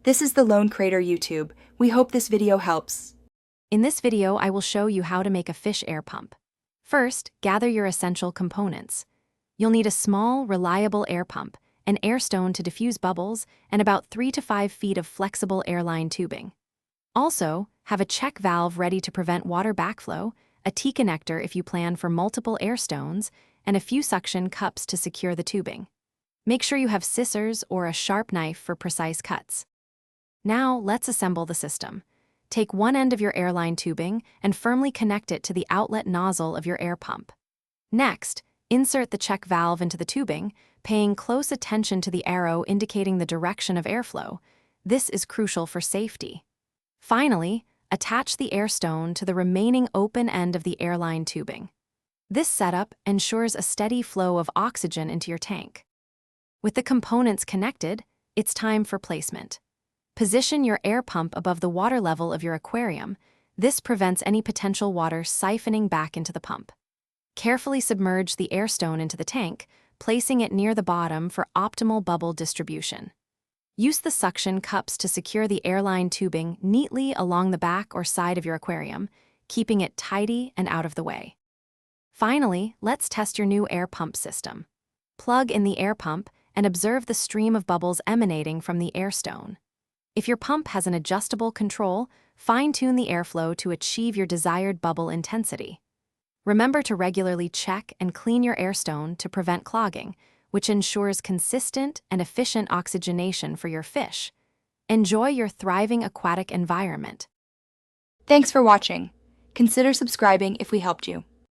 This is the Lone Crater YouTube. We hope this video helps. In this video, I will show you how to make a fish air pump. First, gather your essential components. You'll need a small, reliable air pump, an air stone to diffuse bubbles, and about 3 to 5 feet of flexible airline tubing. Also, have a check valve ready to prevent water backflow, a T-connector if you plan for multiple air stones, and a few suction cups to secure the tubing. Make sure you have scissors or a sharp knife for precise cuts. Now, let's assemble the system. Take one end of your airline tubing and firmly connect it to the outlet nozzle of your air pump. Next, insert the check valve into the tubing, paying close attention to the arrow indicating the direction of airflow. This is crucial for safety. Finally, attach the air stone to the remaining open end of the airline tubing. This setup ensures a steady flow of oxygen into your tank. With the components connected, it's time for placement. Position your air pump above the water level of your aquarium. This prevents any potential water siphoning back into the pump. Carefully submerge the air stone into the tank, placing it near the bottom for optimal bubble distribution. Use the suction cups to secure the airline tubing neatly along the back or side of your aquarium, keeping it tidy and out of the way. Finally, let's test your new air pump system. Plug in the air pump and observe the stream of bubbles emanating from the air stone. If your pump has an adjustable control, fine-tune the airflow to achieve your desired bubble intensity. Remember to regularly check and clean your air stone to prevent clogging, which ensures consistent and efficient oxygenation for your fish. Enjoy your thriving aquatic environment. Thanks for watching. Consider subscribing if we helped you.